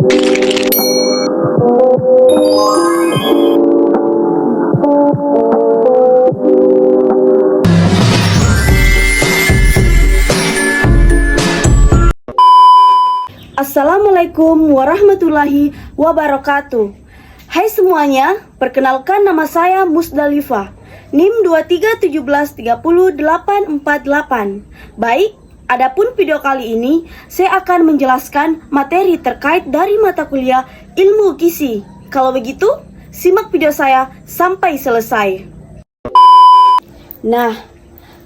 Assalamualaikum warahmatullahi wabarakatuh. Hai semuanya, perkenalkan nama saya Musdalifah, NIM 2317308848. Baik, adapun video kali ini saya akan menjelaskan materi terkait dari mata kuliah Ilmu Gizi. Kalau begitu, simak video saya sampai selesai. Nah,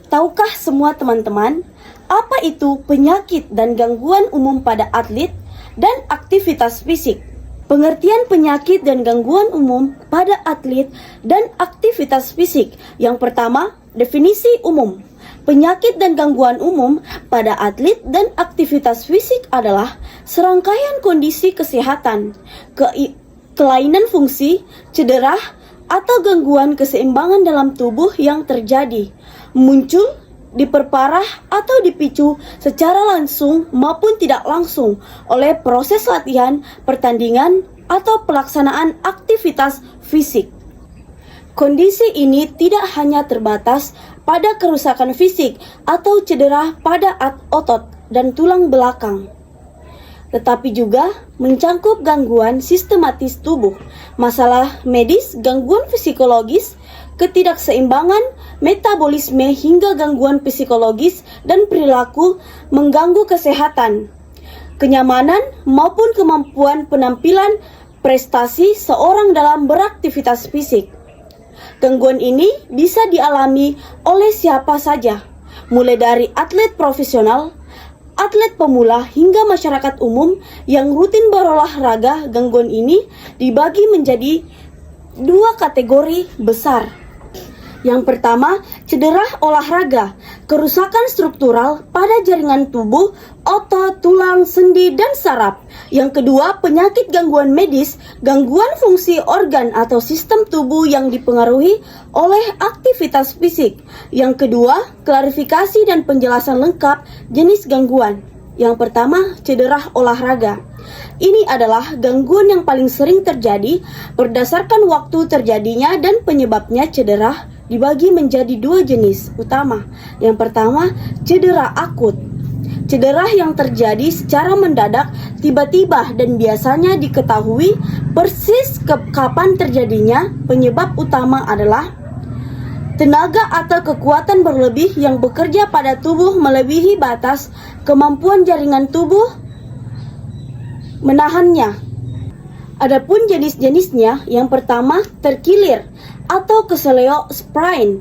tahukah semua teman-teman apa itu penyakit dan gangguan umum pada atlet dan aktivitas fisik? Pengertian penyakit dan gangguan umum pada atlet dan aktivitas fisik. Yang pertama, definisi umum. Penyakit dan gangguan umum pada atlet dan aktivitas fisik adalah serangkaian kondisi kesehatan, kelainan fungsi, cedera, atau gangguan keseimbangan dalam tubuh yang terjadi, muncul, diperparah atau dipicu secara langsung maupun tidak langsung oleh proses latihan, pertandingan, atau pelaksanaan aktivitas fisik. Kondisi ini tidak hanya terbatas pada kerusakan fisik atau cedera pada otot dan tulang belakang, tetapi juga mencangkup gangguan sistematis tubuh, masalah medis, gangguan psikologis, ketidakseimbangan metabolisme hingga gangguan psikologis dan perilaku mengganggu kesehatan, kenyamanan maupun kemampuan penampilan prestasi seorang dalam beraktivitas fisik. Gangguan ini bisa dialami oleh siapa saja, mulai dari atlet profesional, atlet pemula hingga masyarakat umum yang rutin berolahraga. Gangguan ini dibagi menjadi dua kategori besar. Yang pertama, cedera olahraga, kerusakan struktural pada jaringan tubuh, otot, tulang, sendi, dan saraf. Yang kedua, penyakit gangguan medis, gangguan fungsi organ atau sistem tubuh yang dipengaruhi oleh aktivitas fisik. Yang kedua, klarifikasi dan penjelasan lengkap jenis gangguan. Yang pertama, cedera olahraga. Ini adalah gangguan yang paling sering terjadi berdasarkan waktu terjadinya dan penyebabnya. Cedera dibagi menjadi dua jenis utama. Yang pertama, cedera akut. Cedera yang terjadi secara mendadak, tiba-tiba, dan biasanya diketahui persis kapan terjadinya. Penyebab utama adalah tenaga atau kekuatan berlebih yang bekerja pada tubuh melebihi batas kemampuan jaringan tubuh menahannya. Adapun jenis-jenisnya, yang pertama, terkilir atau keseleo sprain.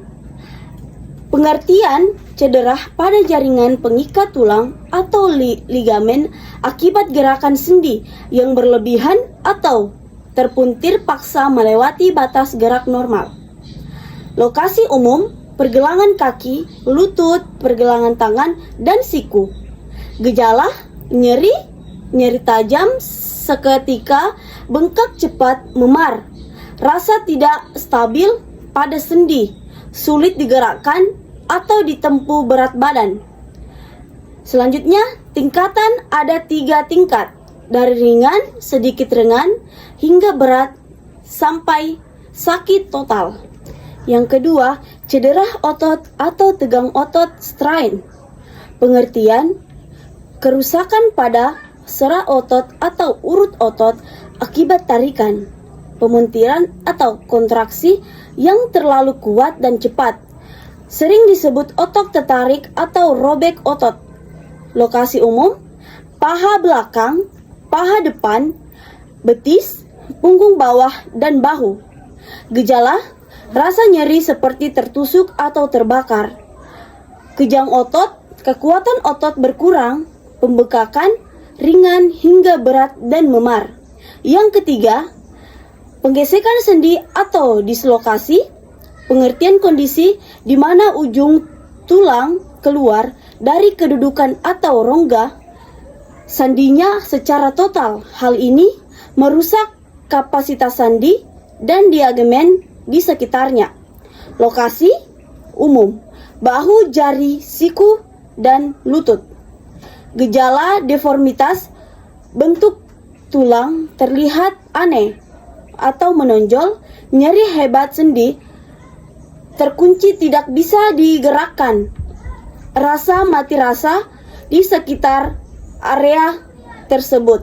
Pengertian cedera pada jaringan pengikat tulang atau ligamen akibat gerakan sendi yang berlebihan atau terpuntir paksa melewati batas gerak normal. Lokasi umum, pergelangan kaki, lutut, pergelangan tangan, dan siku. Gejala, nyeri tajam seketika, bengkak cepat, memar, rasa tidak stabil pada sendi, sulit digerakkan atau ditempuh berat badan. Selanjutnya, tingkatan ada 3 tingkat, dari ringan, sedikit ringan, hingga berat sampai sakit total. Yang kedua, cedera otot atau tegang otot strain. Pengertian, kerusakan pada serat otot atau urut otot akibat tarikan, pemuntiran atau kontraksi yang terlalu kuat dan cepat. Sering disebut otot tertarik atau robek otot. Lokasi umum, paha belakang, paha depan, betis, punggung bawah, dan bahu. Gejala, rasa nyeri seperti tertusuk atau terbakar. Kejang otot, kekuatan otot berkurang, pembekakan, ringan hingga berat dan memar. Yang ketiga, penggesekan sendi atau dislokasi. Pengertian kondisi di mana ujung tulang keluar dari kedudukan atau rongga sandinya secara total. Hal ini merusak kapasitas sandi dan diagemen di sekitarnya. Lokasi umum, bahu, jari, siku, dan lutut. Gejala deformitas, bentuk tulang terlihat aneh atau menonjol, nyeri hebat sendi, terkunci tidak bisa digerakkan, rasa mati rasa di sekitar area tersebut.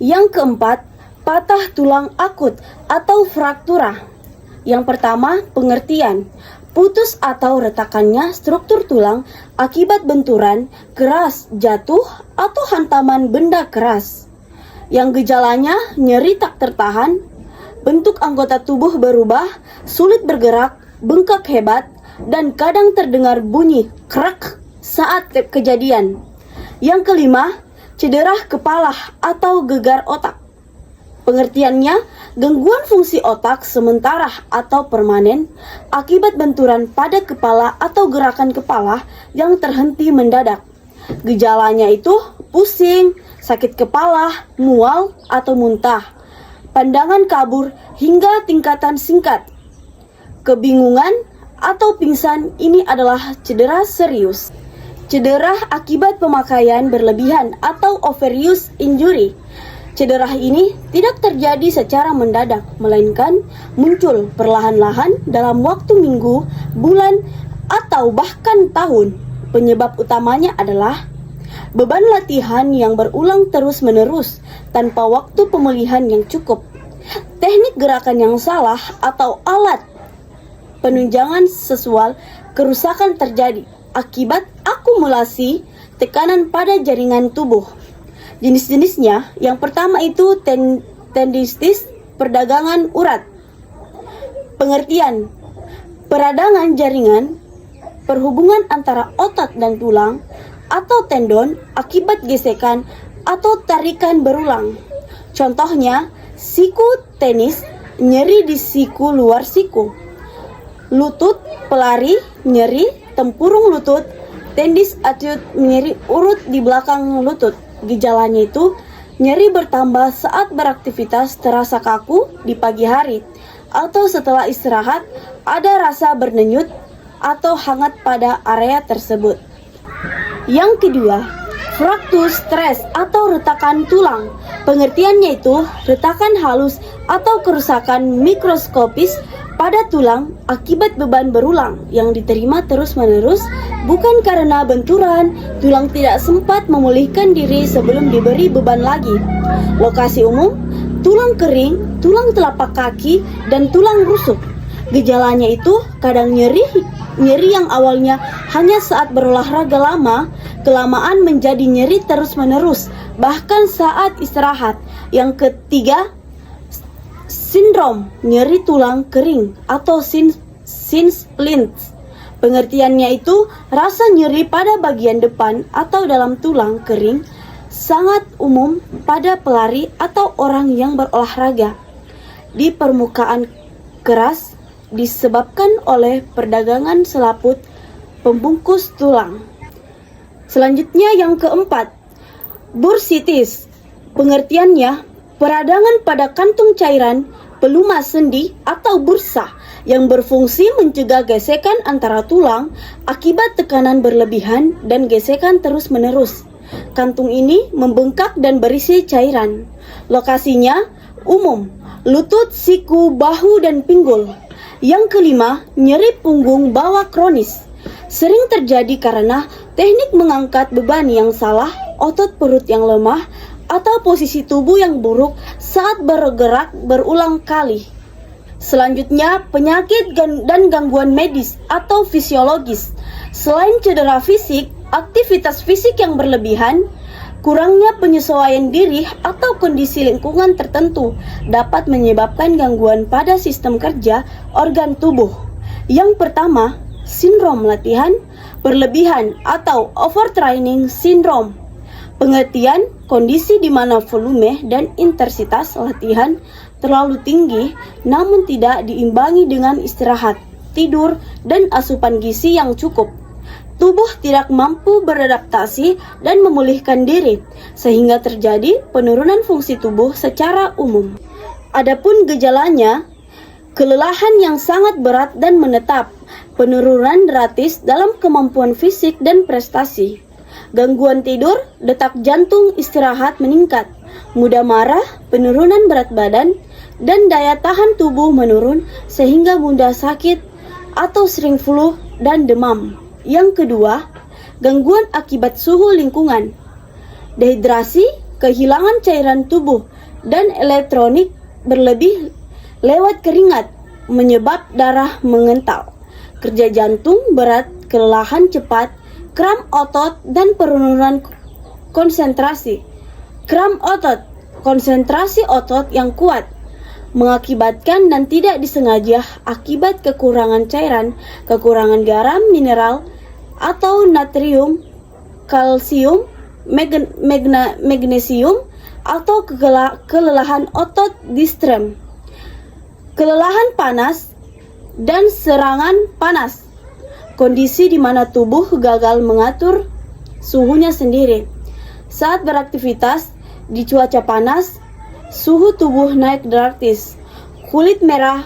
Yang keempat, patah tulang akut atau fraktura. Yang pertama, pengertian. Putus atau retakannya struktur tulang akibat benturan keras, jatuh, atau hantaman benda keras. Yang gejalanya nyeri tak tertahan, bentuk anggota tubuh berubah, sulit bergerak, bengkak hebat, dan kadang terdengar bunyi krek saat kejadian. Yang kelima, cedera kepala atau gegar otak. Pengertiannya, gangguan fungsi otak sementara atau permanen akibat benturan pada kepala atau gerakan kepala yang terhenti mendadak. Gejalanya itu pusing, sakit kepala, mual atau muntah, pandangan kabur hingga tingkatan singkat. Kebingungan atau pingsan ini adalah cedera serius. Cedera akibat pemakaian berlebihan atau overuse injury. Cedera ini tidak terjadi secara mendadak, melainkan muncul perlahan-lahan dalam waktu minggu, bulan, atau bahkan tahun. Penyebab utamanya adalah beban latihan yang berulang terus-menerus tanpa waktu pemulihan yang cukup, teknik gerakan yang salah atau alat penunjangan seksual. Kerusakan terjadi akibat akumulasi tekanan pada jaringan tubuh. Jenis-jenisnya, yang pertama itu tendinitis, perdagangan urat. Pengertian, peradangan jaringan, perhubungan antara otot dan tulang, atau tendon akibat gesekan atau tarikan berulang. Contohnya, siku tenis, nyeri di siku luar siku. Lutut, pelari, nyeri, tempurung lutut, tendis atlet, nyeri urut di belakang lutut. Gejalanya itu nyeri bertambah saat beraktivitas, terasa kaku di pagi hari, atau setelah istirahat ada rasa berdenyut atau hangat pada area tersebut. Yang kedua, fraktur stres atau retakan tulang. Pengertiannya itu retakan halus atau kerusakan mikroskopis pada tulang akibat beban berulang yang diterima terus-menerus, bukan karena benturan. Tulang tidak sempat memulihkan diri sebelum diberi beban lagi. Lokasi umum, tulang kering, tulang telapak kaki, dan tulang rusuk. Gejalanya itu kadang nyeri yang awalnya hanya saat berolahraga lama, kelamaan menjadi nyeri terus-menerus, bahkan saat istirahat. Yang ketiga, sindrom nyeri tulang kering atau splints. Pengertiannya itu rasa nyeri pada bagian depan atau dalam tulang kering, sangat umum pada pelari atau orang yang berolahraga. Di permukaan keras disebabkan oleh perdagangan selaput pembungkus tulang. Selanjutnya yang keempat, bursitis. Pengertiannya, peradangan pada kantung cairan pelumas sendi atau bursa yang berfungsi mencegah gesekan antara tulang akibat tekanan berlebihan dan gesekan terus-menerus. Kantung ini membengkak dan berisi cairan. Lokasinya umum, lutut, siku, bahu, dan pinggul. Yang kelima, nyeri punggung bawah kronis. Sering terjadi karena teknik mengangkat beban yang salah, otot perut yang lemah, atau posisi tubuh yang buruk saat bergerak berulang kali. Selanjutnya, penyakit dan gangguan medis atau fisiologis. Selain cedera fisik, aktivitas fisik yang berlebihan, kurangnya penyesuaian diri atau kondisi lingkungan tertentu dapat menyebabkan gangguan pada sistem kerja organ tubuh. Yang pertama, sindrom latihan berlebihan atau overtraining syndrome. Pengertian, kondisi di mana volume dan intensitas latihan terlalu tinggi namun tidak diimbangi dengan istirahat, tidur, dan asupan gizi yang cukup. Tubuh tidak mampu beradaptasi dan memulihkan diri, sehingga terjadi penurunan fungsi tubuh secara umum. Adapun gejalanya, kelelahan yang sangat berat dan menetap, penurunan drastis dalam kemampuan fisik dan prestasi, gangguan tidur, detak jantung istirahat meningkat, mudah marah, penurunan berat badan, dan daya tahan tubuh menurun sehingga mudah sakit atau sering flu dan demam. Yang kedua, gangguan akibat suhu lingkungan. Dehidrasi, kehilangan cairan tubuh, dan elektronik berlebih lewat keringat menyebab darah mengental. Kerja jantung berat, kelelahan cepat, kram otot, dan penurunan konsentrasi. Kram otot, konsentrasi otot yang kuat, mengakibatkan dan tidak disengaja akibat kekurangan cairan, kekurangan garam, mineral, atau natrium, kalsium, magnesium, atau kelelahan otot distrem. Kelelahan panas dan serangan panas, kondisi di mana tubuh gagal mengatur suhunya sendiri. Saat beraktivitas di cuaca panas, suhu tubuh naik drastis, kulit merah,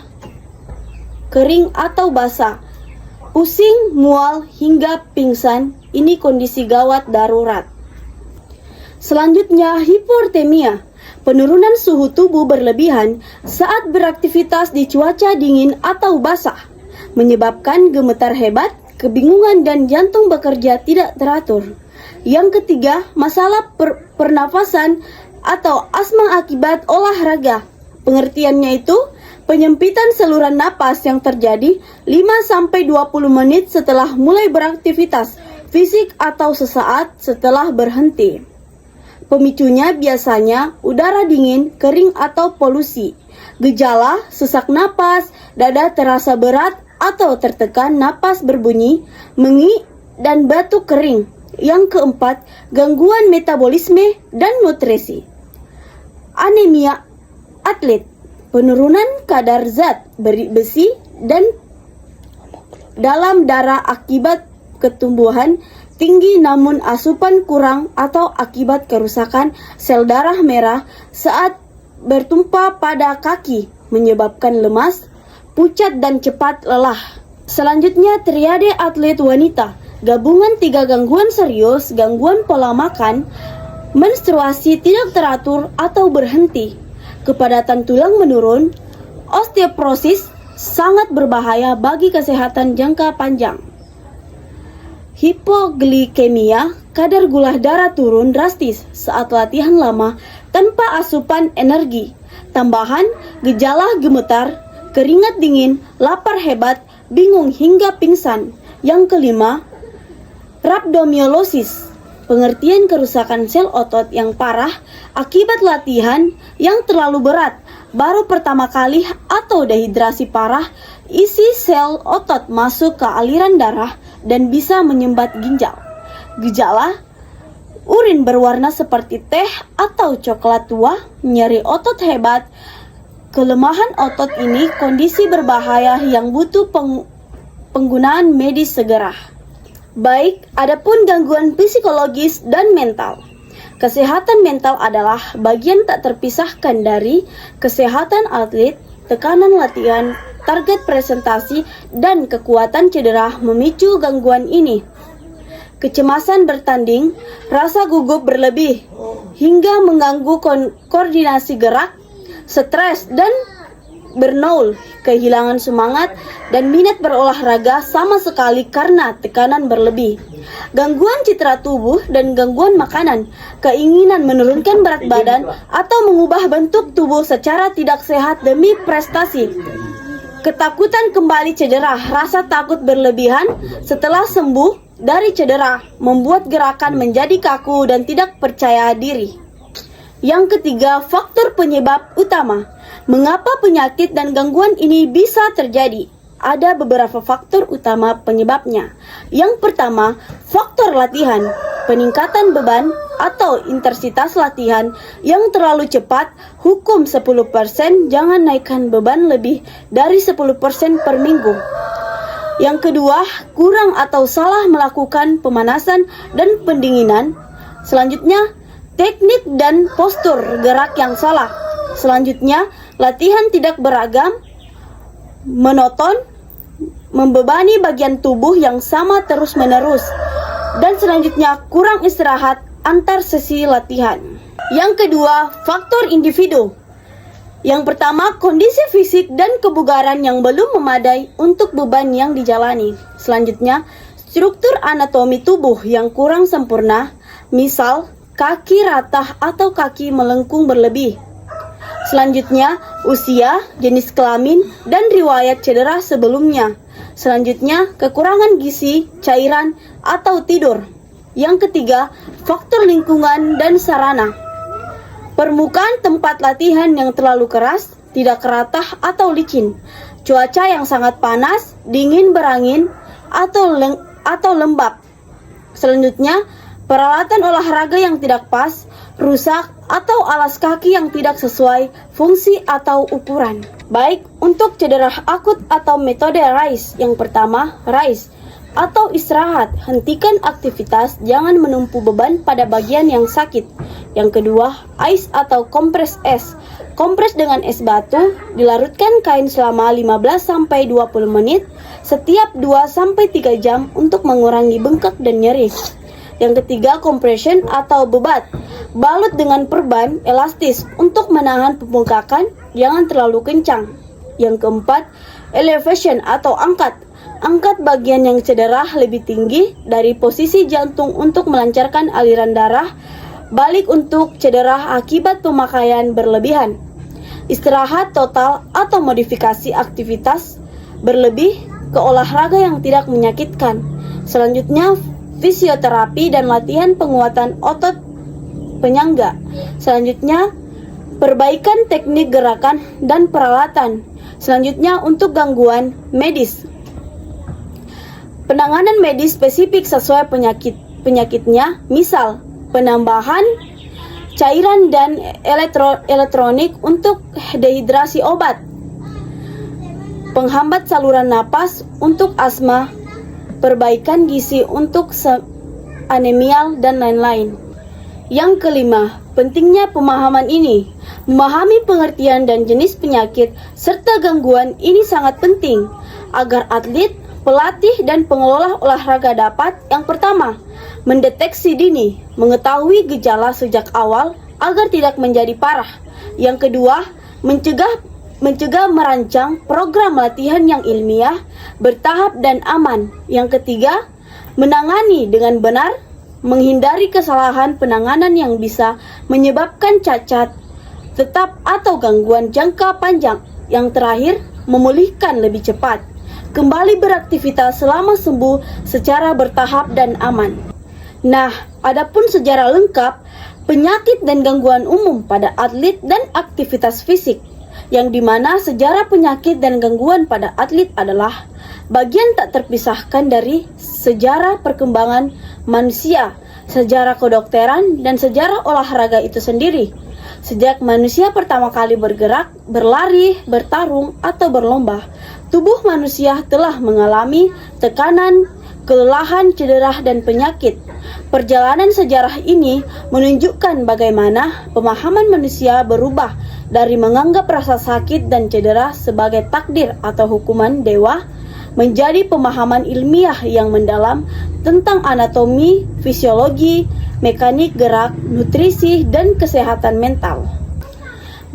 kering atau basah, pusing, mual, hingga pingsan. Ini kondisi gawat darurat. Selanjutnya, hipotermia, penurunan suhu tubuh berlebihan saat beraktivitas di cuaca dingin atau basah, menyebabkan gemetar hebat, kebingungan, dan jantung bekerja tidak teratur. Yang ketiga, masalah pernafasan atau asma akibat olahraga. Pengertiannya itu penyempitan saluran napas yang terjadi 5-20 menit setelah mulai beraktivitas fisik atau sesaat setelah berhenti. Pemicunya biasanya udara dingin, kering, atau polusi. Gejala sesak napas, dada terasa berat atau tertekan, napas berbunyi, mengi, dan batuk kering. Yang keempat, gangguan metabolisme dan nutrisi. Anemia atlet, penurunan kadar zat besi dan dalam darah akibat ketumbuhan tinggi namun asupan kurang atau akibat kerusakan sel darah merah saat bertumpah pada kaki, menyebabkan lemas, pucat, dan cepat lelah. Selanjutnya, triade atlet wanita, gabungan 3 gangguan serius, gangguan pola makan, menstruasi tidak teratur atau berhenti, kepadatan tulang menurun, osteoporosis sangat berbahaya bagi kesehatan jangka panjang. Hipoglikemia, kadar gula darah turun drastis saat latihan lama tanpa asupan energi. Tambahan, gejala gemetar, keringat dingin, lapar hebat, bingung hingga pingsan. Yang kelima, rhabdomyolysis, pengertian kerusakan sel otot yang parah akibat latihan yang terlalu berat, baru pertama kali, atau dehidrasi parah, isi sel otot masuk ke aliran darah dan bisa menyumbat ginjal. Gejala, urin berwarna seperti teh atau coklat tua, nyeri otot hebat, kelemahan otot. Ini kondisi berbahaya yang butuh penggunaan medis segera. Baik, adapun gangguan psikologis dan mental. Kesehatan mental adalah bagian tak terpisahkan dari kesehatan atlet. Tekanan latihan, target presentasi, dan kekuatan cedera memicu gangguan ini. Kecemasan bertanding, rasa gugup berlebih, hingga mengganggu koordinasi gerak, stres dan burnout, kehilangan semangat dan minat berolahraga sama sekali karena tekanan berlebih. Gangguan citra tubuh dan gangguan makanan, keinginan menurunkan berat badan atau mengubah bentuk tubuh secara tidak sehat demi prestasi. Ketakutan kembali cedera, rasa takut berlebihan setelah sembuh dari cedera, membuat gerakan menjadi kaku dan tidak percaya diri. Yang ketiga, faktor penyebab utama. Mengapa penyakit dan gangguan ini bisa terjadi? Ada beberapa faktor utama penyebabnya. Yang pertama, faktor latihan. Peningkatan beban atau intensitas latihan yang terlalu cepat. Hukum 10%, jangan naikkan beban lebih dari 10% per minggu. Yang kedua, kurang atau salah melakukan pemanasan dan pendinginan. Selanjutnya, teknik dan postur gerak yang salah. Selanjutnya, latihan tidak beragam, monoton, membebani bagian tubuh yang sama terus-menerus. Dan selanjutnya, kurang istirahat antar sesi latihan. Yang kedua, faktor individu. Yang pertama, kondisi fisik dan kebugaran yang belum memadai untuk beban yang dijalani. Selanjutnya, struktur anatomi tubuh yang kurang sempurna, misal kaki ratah atau kaki melengkung berlebih. Selanjutnya, usia, jenis kelamin, dan riwayat cedera sebelumnya. Selanjutnya, kekurangan gizi, cairan, atau tidur. Yang ketiga, faktor lingkungan dan sarana. Permukaan tempat latihan yang terlalu keras, tidak keratah atau licin. Cuaca yang sangat panas, dingin berangin, atau lembab. Selanjutnya, peralatan olahraga yang tidak pas, rusak, atau alas kaki yang tidak sesuai fungsi atau ukuran. Baik, untuk cedera akut atau metode RICE. Yang pertama, RICE atau istirahat, hentikan aktivitas, jangan menumpu beban pada bagian yang sakit. Yang kedua, ICE atau kompres es. Kompres dengan es batu, dilarutkan kain selama 15-20 menit setiap 2-3 jam untuk mengurangi bengkak dan nyeri. Yang ketiga, compression atau bebat. Balut dengan perban elastis untuk menahan pembengkakan, jangan terlalu kencang. Yang keempat, elevation atau angkat. Angkat bagian yang cedera lebih tinggi dari posisi jantung untuk melancarkan aliran darah. Balik untuk cedera akibat pemakaian berlebihan. Istirahat total atau modifikasi aktivitas berlebih ke olahraga yang tidak menyakitkan. Selanjutnya, fisioterapi dan latihan penguatan otot penyangga. Selanjutnya, perbaikan teknik gerakan dan peralatan. Selanjutnya, untuk gangguan medis. Penanganan medis spesifik sesuai penyakitnya, misal penambahan cairan dan elektronik untuk dehidrasi obat, penghambat saluran napas untuk asma, perbaikan gizi untuk anemia, dan lain-lain. Yang kelima, pentingnya pemahaman ini. Memahami pengertian dan jenis penyakit serta gangguan ini sangat penting agar atlet, pelatih, dan pengelola olahraga dapat yang pertama, mendeteksi dini, mengetahui gejala sejak awal agar tidak menjadi parah. Yang kedua, mencegah merancang program latihan yang ilmiah, bertahap, dan aman. Yang ketiga, menangani dengan benar, menghindari kesalahan penanganan yang bisa menyebabkan cacat tetap atau gangguan jangka panjang. Yang terakhir, memulihkan lebih cepat, kembali beraktivitas selama sembuh secara bertahap dan aman. Nah, adapun sejarah lengkap penyakit dan gangguan umum pada atlet dan aktivitas fisik, yang dimana sejarah penyakit dan gangguan pada atlet adalah bagian tak terpisahkan dari sejarah perkembangan manusia, sejarah kedokteran, dan sejarah olahraga itu sendiri. Sejak manusia pertama kali bergerak, berlari, bertarung, atau berlomba, tubuh manusia telah mengalami tekanan, kelelahan, cedera, dan penyakit. Perjalanan sejarah ini menunjukkan bagaimana pemahaman manusia berubah dari menganggap rasa sakit dan cedera sebagai takdir atau hukuman dewa, menjadi pemahaman ilmiah yang mendalam tentang anatomi, fisiologi, mekanik gerak, nutrisi, dan kesehatan mental.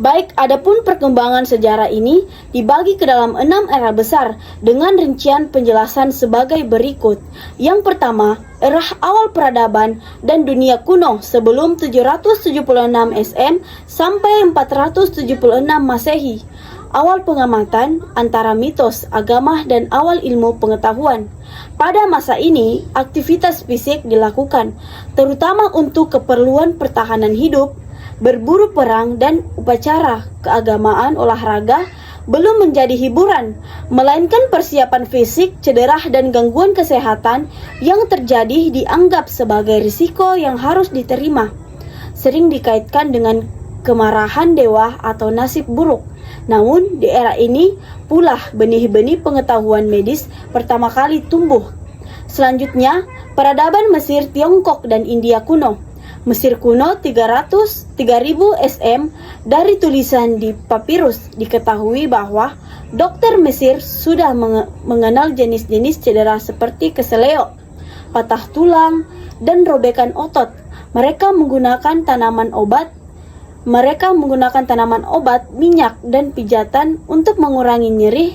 Baik, adapun perkembangan sejarah ini dibagi ke dalam 6 era besar dengan rincian penjelasan sebagai berikut. Yang pertama, era awal peradaban dan dunia kuno sebelum 776 SM sampai 476 Masehi. Awal pengamatan antara mitos, agama, dan awal ilmu pengetahuan. Pada masa ini, aktivitas fisik dilakukan, terutama untuk keperluan pertahanan hidup, berburu perang, dan upacara keagamaan. Olahraga belum menjadi hiburan, melainkan persiapan fisik. Cedera dan gangguan kesehatan yang terjadi dianggap sebagai risiko yang harus diterima, sering dikaitkan dengan kemarahan dewa atau nasib buruk. Namun, di era ini pula benih-benih pengetahuan medis pertama kali tumbuh. Selanjutnya, peradaban Mesir, Tiongkok, dan India kuno. Mesir kuno 3000 SM. Dari tulisan di papirus diketahui bahwa dokter Mesir sudah mengenal jenis-jenis cedera seperti keseleo, patah tulang, dan robekan otot. Mereka menggunakan tanaman obat Mereka menggunakan tanaman obat, minyak, dan pijatan untuk mengurangi nyeri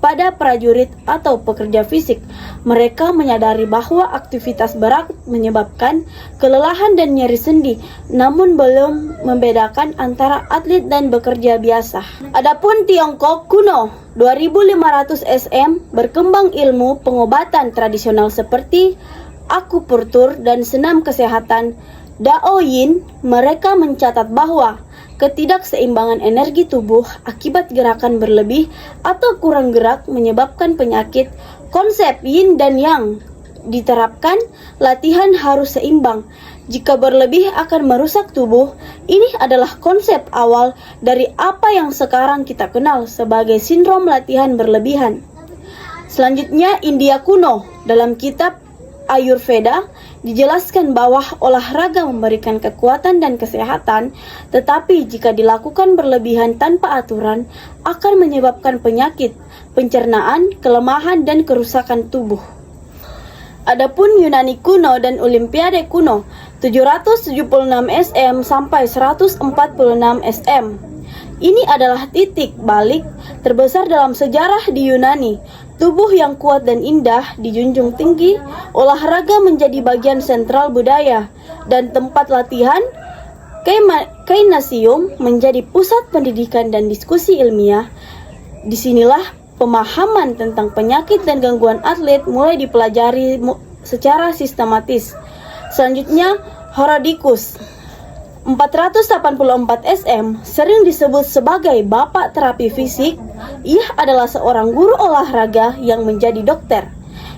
pada prajurit atau pekerja fisik. Mereka menyadari bahwa aktivitas berat menyebabkan kelelahan dan nyeri sendi, namun belum membedakan antara atlet dan bekerja biasa. Adapun Tiongkok kuno, 2500 SM, berkembang ilmu pengobatan tradisional seperti akupunktur dan senam kesehatan Dao Yin. Mereka mencatat bahwa ketidakseimbangan energi tubuh akibat gerakan berlebih atau kurang gerak menyebabkan penyakit. Konsep yin dan yang diterapkan, latihan harus seimbang. Jika berlebih akan merusak tubuh. Ini adalah konsep awal dari apa yang sekarang kita kenal sebagai sindrom latihan berlebihan. Selanjutnya, India kuno. Dalam kitab Ayurveda dijelaskan bahwa olahraga memberikan kekuatan dan kesehatan, tetapi jika dilakukan berlebihan tanpa aturan akan menyebabkan penyakit, pencernaan, kelemahan, dan kerusakan tubuh. Adapun Yunani kuno dan Olimpiade kuno, 776 SM sampai 146 SM. Ini adalah titik balik terbesar dalam sejarah di Yunani. Tubuh yang kuat dan indah dijunjung tinggi, olahraga menjadi bagian sentral budaya, dan tempat latihan Kainasium menjadi pusat pendidikan dan diskusi ilmiah. Disinilah pemahaman tentang penyakit dan gangguan atlet mulai dipelajari secara sistematis. Selanjutnya, Herodotus, 484 SM, sering disebut sebagai bapak terapi fisik. Ia adalah seorang guru olahraga yang menjadi dokter.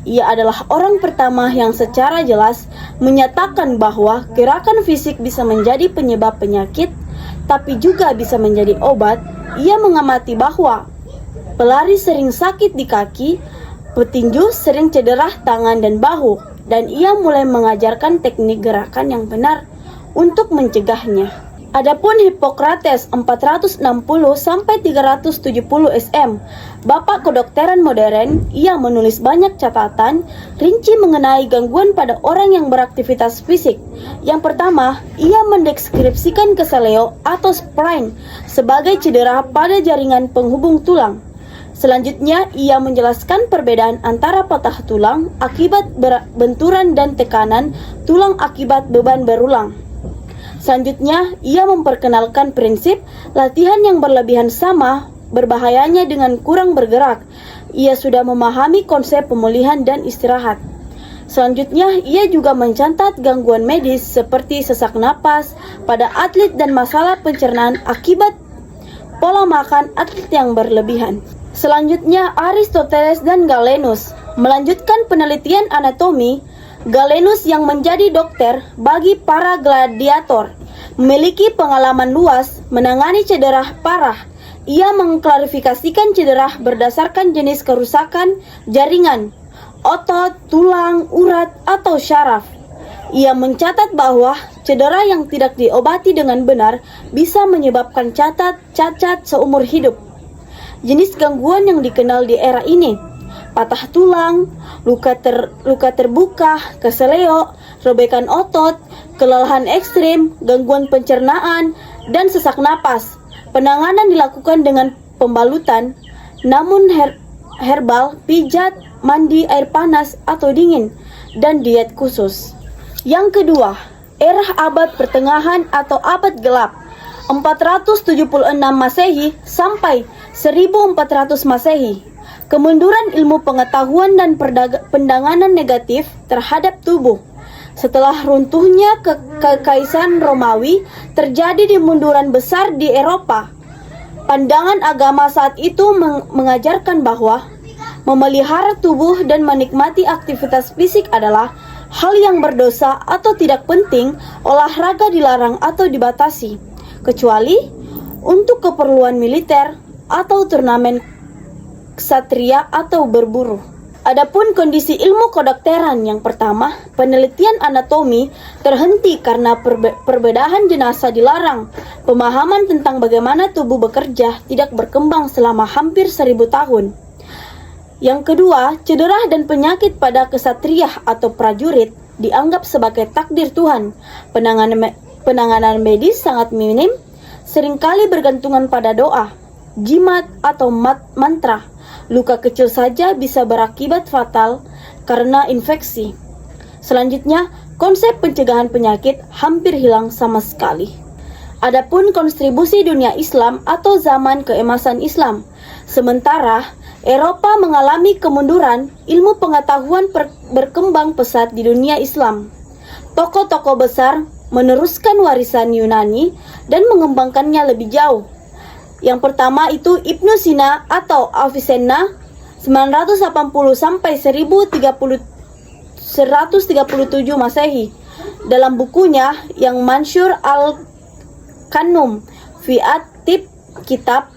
Ia adalah orang pertama yang secara jelas menyatakan bahwa gerakan fisik bisa menjadi penyebab penyakit, tapi juga bisa menjadi obat. Ia mengamati bahwa pelari sering sakit di kaki, petinju sering cedera tangan dan bahu, dan ia mulai mengajarkan teknik gerakan yang benar untuk mencegahnya. Adapun Hippocrates, 460 sampai 370 SM, bapak kedokteran modern. Ia menulis banyak catatan rinci mengenai gangguan pada orang yang beraktivitas fisik. Yang pertama, ia mendeskripsikan keseleo atau sprain sebagai cedera pada jaringan penghubung tulang. Selanjutnya, ia menjelaskan perbedaan antara patah tulang akibat benturan dan tekanan tulang akibat beban berulang. Selanjutnya, ia memperkenalkan prinsip latihan yang berlebihan sama berbahayanya dengan kurang bergerak. Ia sudah memahami konsep pemulihan dan istirahat. Selanjutnya, ia juga mencatat gangguan medis seperti sesak napas pada atlet dan masalah pencernaan akibat pola makan atlet yang berlebihan. Selanjutnya, Aristoteles dan Galenus melanjutkan penelitian anatomi. Galenus yang menjadi dokter bagi para gladiator memiliki pengalaman luas menangani cedera parah. Ia mengklarifikasikan cedera berdasarkan jenis kerusakan jaringan, otot, tulang, urat, atau syaraf. Ia mencatat bahwa cedera yang tidak diobati dengan benar bisa menyebabkan cacat seumur hidup. Jenis gangguan yang dikenal di era ini: patah tulang, luka terbuka, keseleo, robekan otot, kelelahan ekstrim, gangguan pencernaan, dan sesak napas. Penanganan dilakukan dengan pembalutan, namun herbal, pijat, mandi air panas atau dingin, dan diet khusus. Yang kedua, era abad pertengahan atau abad gelap, 476 Masehi sampai 1400 Masehi. Kemunduran ilmu pengetahuan dan pendanganan negatif terhadap tubuh. Setelah runtuhnya kekaisaran Romawi, terjadi kemunduran besar di Eropa. Pandangan agama saat itu mengajarkan bahwa memelihara tubuh dan menikmati aktivitas fisik adalah hal yang berdosa atau tidak penting. Olahraga dilarang atau dibatasi, kecuali untuk keperluan militer atau turnamen ksatria atau berburu. Adapun kondisi ilmu kedokteran, yang pertama, penelitian anatomi terhenti karena perbedahan jenazah dilarang. Pemahaman tentang bagaimana tubuh bekerja tidak berkembang selama hampir 1000 tahun. Yang kedua, cedera dan penyakit pada ksatria atau prajurit dianggap sebagai takdir Tuhan. Penanganan medis sangat minim. seringkali bergantungan pada doa, jimat, atau mantra. Luka kecil saja bisa berakibat fatal karena infeksi. Selanjutnya, konsep pencegahan penyakit hampir hilang sama sekali. Adapun kontribusi dunia Islam atau zaman keemasan Islam. Sementara Eropa mengalami kemunduran, ilmu pengetahuan berkembang pesat di dunia Islam. Tokoh-tokoh besar meneruskan warisan Yunani dan mengembangkannya lebih jauh. Yang pertama itu Ibnu Sina atau Avicenna 980 sampai 1137 Masehi. Dalam bukunya yang Mansyur al-Kannum fi Atib Kitab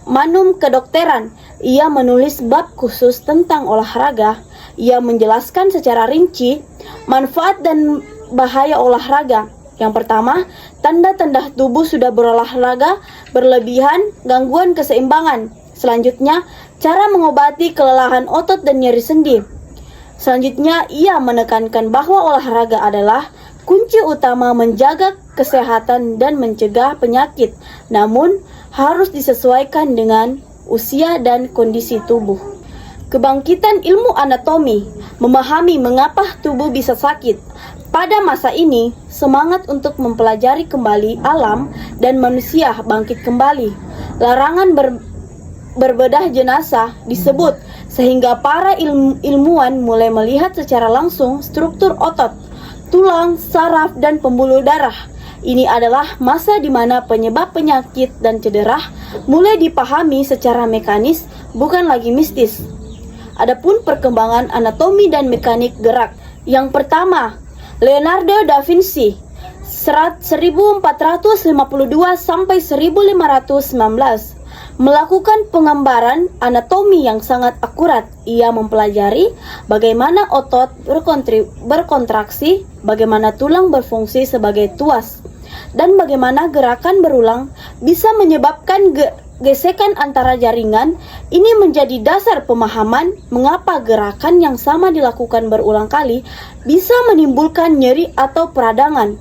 Manum Kedokteran, ia menulis bab khusus tentang olahraga. Ia menjelaskan secara rinci manfaat dan bahaya olahraga. Yang pertama, tanda-tanda tubuh sudah berolahraga berlebihan, gangguan keseimbangan. Selanjutnya, cara mengobati kelelahan otot dan nyeri sendi. Selanjutnya, ia menekankan bahwa olahraga adalah kunci utama menjaga kesehatan dan mencegah penyakit. Namun, harus disesuaikan dengan usia dan kondisi tubuh. Kebangkitan ilmu anatomi, memahami mengapa tubuh bisa sakit. Pada masa ini, semangat untuk mempelajari kembali alam dan manusia bangkit kembali. Larangan berbedah jenazah disebut, sehingga para ilmuwan mulai melihat secara langsung struktur otot, tulang, saraf, dan pembuluh darah. Ini adalah masa di mana penyebab penyakit dan cedera mulai dipahami secara mekanis, bukan lagi mistis. Adapun perkembangan anatomi dan mekanik gerak. Yang pertama, Leonardo da Vinci 1452 sampai 1519 melakukan penggambaran anatomi yang sangat akurat. Ia mempelajari bagaimana otot berkontraksi, bagaimana tulang berfungsi sebagai tuas, dan bagaimana gerakan berulang bisa menyebabkan gesekan antara jaringan. Ini menjadi dasar pemahaman mengapa gerakan yang sama dilakukan berulang kali bisa menimbulkan nyeri atau peradangan,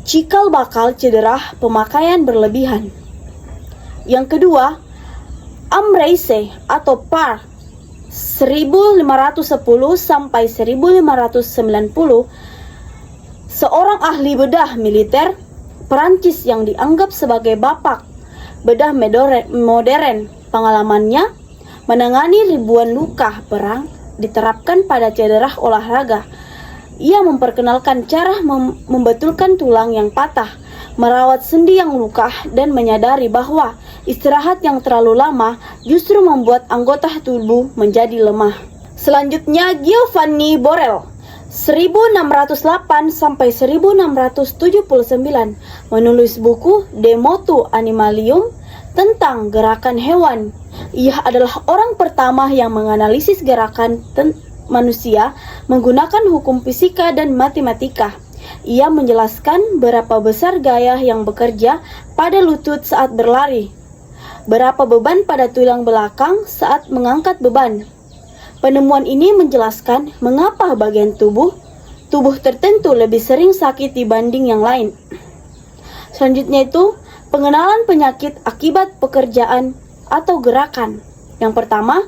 cikal bakal cedera pemakaian berlebihan. Yang kedua, Amreise atau Par 1510 sampai 1590, seorang ahli bedah militer Perancis yang dianggap sebagai bapak bedah modern. Pengalamannya menangani ribuan luka perang diterapkan pada cedera olahraga. Ia memperkenalkan cara membetulkan tulang yang patah, merawat sendi yang luka, dan menyadari bahwa istirahat yang terlalu lama justru membuat anggota tubuh menjadi lemah. Selanjutnya, Giovanni Borel 1608 sampai 1679 menulis buku De Motu Animalium tentang gerakan hewan. Ia adalah orang pertama yang menganalisis gerakan manusia menggunakan hukum fisika dan matematika. Ia menjelaskan berapa besar gaya yang bekerja pada lutut saat berlari, berapa beban pada tulang belakang saat mengangkat beban. Penemuan ini menjelaskan mengapa bagian tubuh tertentu lebih sering sakit dibanding yang lain. Selanjutnya itu pengenalan penyakit akibat pekerjaan atau gerakan. Yang pertama,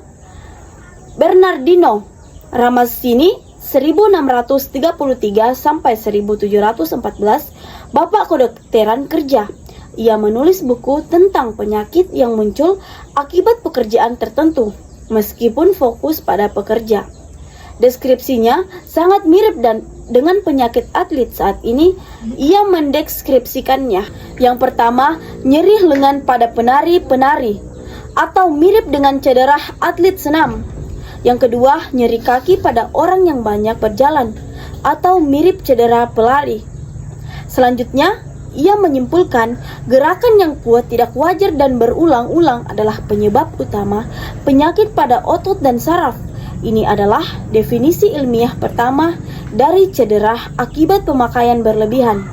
Bernardino Ramazzini 1633 sampai 1714, bapak kedokteran kerja. Ia menulis buku tentang penyakit yang muncul akibat pekerjaan tertentu, meskipun fokus pada pekerja. Deskripsinya sangat mirip dengan penyakit atlet saat ini. Ia mendeskripsikannya. Yang pertama, nyeri lengan pada penari-penari atau mirip dengan cedera atlet senam. Yang kedua, nyeri kaki pada orang yang banyak berjalan atau mirip cedera pelari. Selanjutnya, ia menyimpulkan gerakan yang kuat, tidak wajar, dan berulang-ulang adalah penyebab utama penyakit pada otot dan saraf. Ini adalah definisi ilmiah pertama dari cedera akibat pemakaian berlebihan.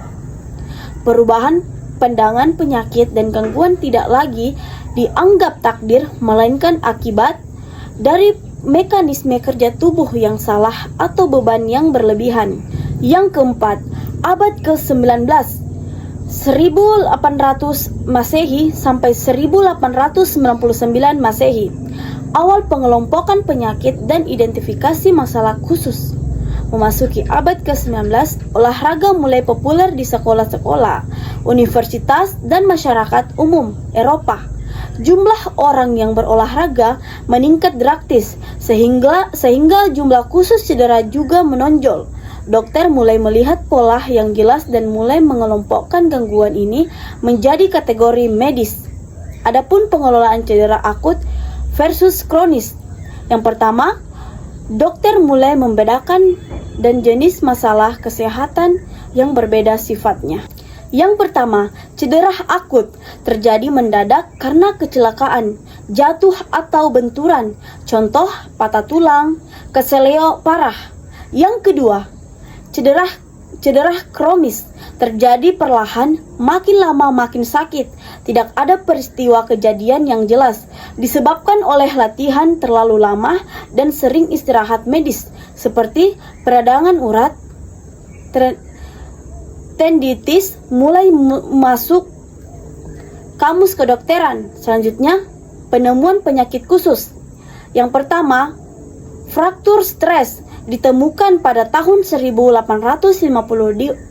Perubahan pandangan penyakit dan gangguan tidak lagi dianggap takdir, melainkan akibat dari mekanisme kerja tubuh yang salah atau beban yang berlebihan. Yang keempat, abad ke-19, 1800 Masehi sampai 1899 Masehi. Awal pengelompokan penyakit dan identifikasi masalah khusus. Memasuki abad ke-19, olahraga mulai populer di sekolah-sekolah, universitas, dan masyarakat umum Eropa. Jumlah orang yang berolahraga meningkat drastis, sehingga jumlah khusus cedera juga menonjol. Dokter mulai melihat pola yang jelas dan mulai mengelompokkan gangguan ini menjadi kategori medis. Adapun pengelolaan cedera akut versus kronis. Yang pertama, dokter mulai membedakan dan jenis masalah kesehatan yang berbeda sifatnya. Yang pertama, cedera akut terjadi mendadak karena kecelakaan, jatuh atau benturan, contoh patah tulang, keseleo parah. Yang kedua, cedera kronis terjadi perlahan, makin lama makin sakit, tidak ada peristiwa kejadian yang jelas, disebabkan oleh latihan terlalu lama dan sering istirahat medis, seperti peradangan urat, tenditis, mulai masuk kamus kedokteran. Selanjutnya, penemuan penyakit khusus. Yang pertama, fraktur stres ditemukan pada tahun 1855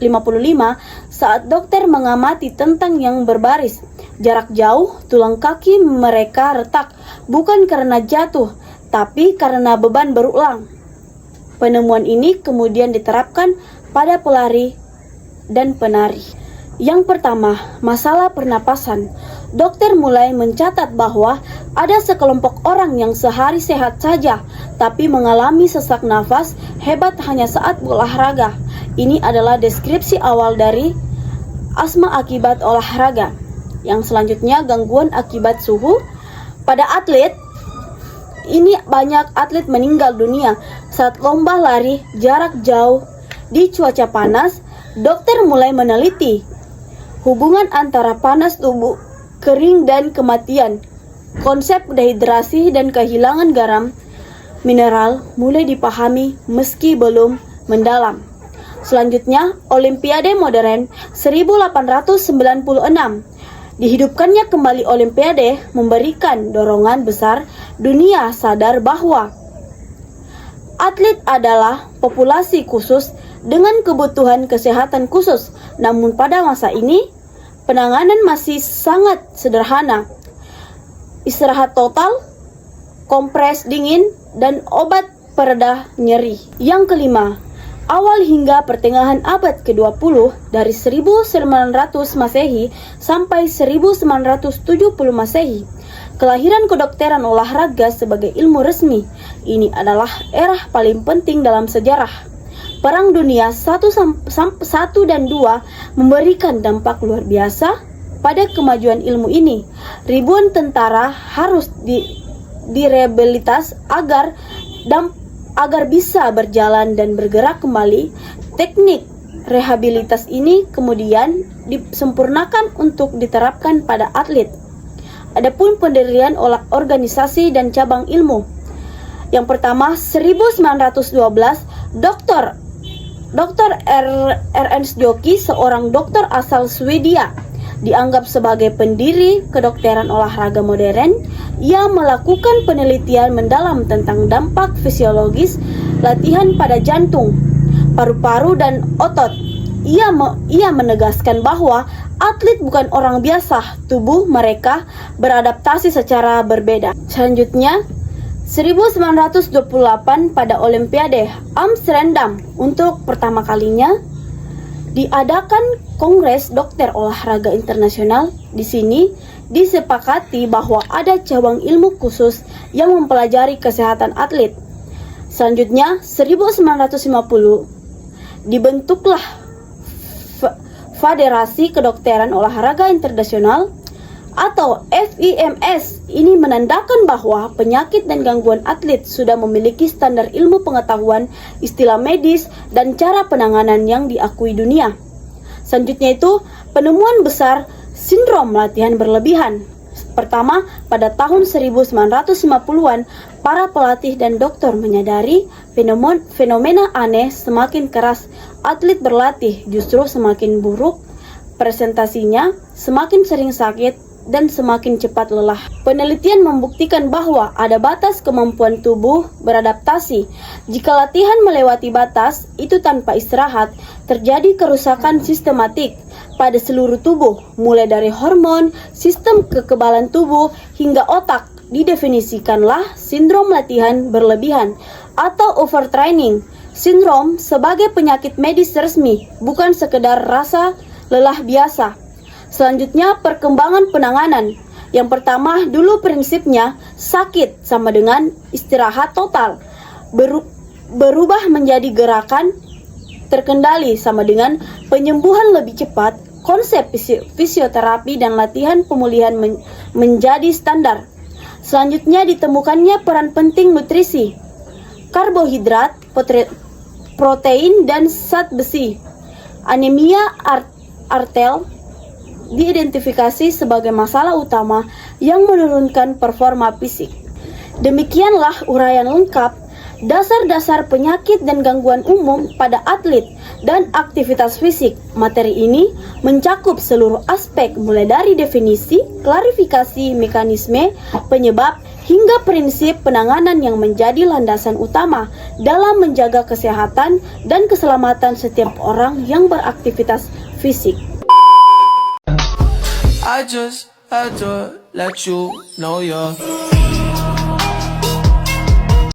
saat dokter mengamati tentang yang berbaris jarak jauh. Tulang kaki mereka retak bukan karena jatuh, tapi karena beban berulang. Penemuan ini kemudian diterapkan pada pelari dan penari. Yang pertama, masalah pernapasan. Dokter mulai mencatat bahwa ada sekelompok orang yang sehari sehat saja, tapi mengalami sesak nafas hebat hanya saat berolahraga. Ini adalah deskripsi awal dari asma akibat olahraga. Yang selanjutnya, gangguan akibat suhu. Pada atlet, ini banyak atlet meninggal dunia saat lomba lari jarak jauh di cuaca panas. Dokter mulai meneliti hubungan antara panas tubuh, kering, dan kematian. Konsep dehidrasi dan kehilangan garam mineral mulai dipahami meski belum mendalam. Selanjutnya, Olimpiade modern 1896. Dihidupkannya kembali Olimpiade memberikan dorongan besar. Dunia sadar bahwa atlet adalah populasi khusus dengan kebutuhan kesehatan khusus. Namun pada masa ini, penanganan masih sangat sederhana. Istirahat total, kompres dingin, dan obat pereda nyeri. Yang kelima, awal hingga pertengahan abad ke-20 dari 1900 Masehi sampai 1970 Masehi. Kelahiran kedokteran olahraga sebagai ilmu resmi. Ini adalah era paling penting dalam sejarah. Perang Dunia I dan II memberikan dampak luar biasa pada kemajuan ilmu ini. Ribuan tentara harus direhabilitas agar bisa berjalan dan bergerak kembali. Teknik rehabilitas ini kemudian disempurnakan untuk diterapkan pada atlet. Adapun pendirian organisasi dan cabang ilmu. Yang pertama, 1912, Dr. Ernst Joki, seorang dokter asal Swedia, dianggap sebagai pendiri kedokteran olahraga modern. Ia melakukan penelitian mendalam tentang dampak fisiologis latihan pada jantung, paru-paru, dan otot. Ia menegaskan bahwa atlet bukan orang biasa, tubuh mereka beradaptasi secara berbeda. Selanjutnya, 1928 pada Olimpiade Amsterdam untuk pertama kalinya diadakan Kongres Dokter Olahraga Internasional. Di sini disepakati bahwa ada cabang ilmu khusus yang mempelajari kesehatan atlet. Selanjutnya, 1950 dibentuklah Federasi Kedokteran Olahraga Internasional atau FIMS. Ini menandakan bahwa penyakit dan gangguan atlet sudah memiliki standar ilmu pengetahuan, istilah medis, dan cara penanganan yang diakui dunia. Selanjutnya itu penemuan besar sindrom latihan berlebihan. Pertama, pada tahun 1950-an, para pelatih dan dokter menyadari fenomena aneh semakin keras atlet berlatih justru semakin buruk presentasinya, semakin sering sakit dan semakin cepat lelah. Penelitian membuktikan bahwa ada batas kemampuan tubuh beradaptasi. Jika latihan melewati batas itu tanpa istirahat, terjadi kerusakan sistematik pada seluruh tubuh, mulai dari hormon, sistem kekebalan tubuh, hingga otak. Didefinisikanlah sindrom latihan berlebihan atau overtraining. Sindrom sebagai penyakit medis resmi, bukan sekedar rasa lelah biasa. Selanjutnya, perkembangan penanganan. Yang pertama, dulu prinsipnya sakit sama dengan istirahat total. Berubah menjadi gerakan terkendali sama dengan penyembuhan lebih cepat. Konsep fisioterapi dan latihan pemulihan menjadi standar. Selanjutnya, ditemukannya peran penting nutrisi, karbohidrat, protein, dan zat besi. Anemia artel diidentifikasi sebagai masalah utama yang menurunkan performa fisik. Demikianlah uraian lengkap dasar-dasar penyakit dan gangguan umum pada atlet dan aktivitas fisik. Materi ini mencakup seluruh aspek mulai dari definisi, klarifikasi, mekanisme, penyebab, hingga prinsip penanganan yang menjadi landasan utama dalam menjaga kesehatan dan keselamatan setiap orang yang beraktivitas fisik. I just had to let you know you're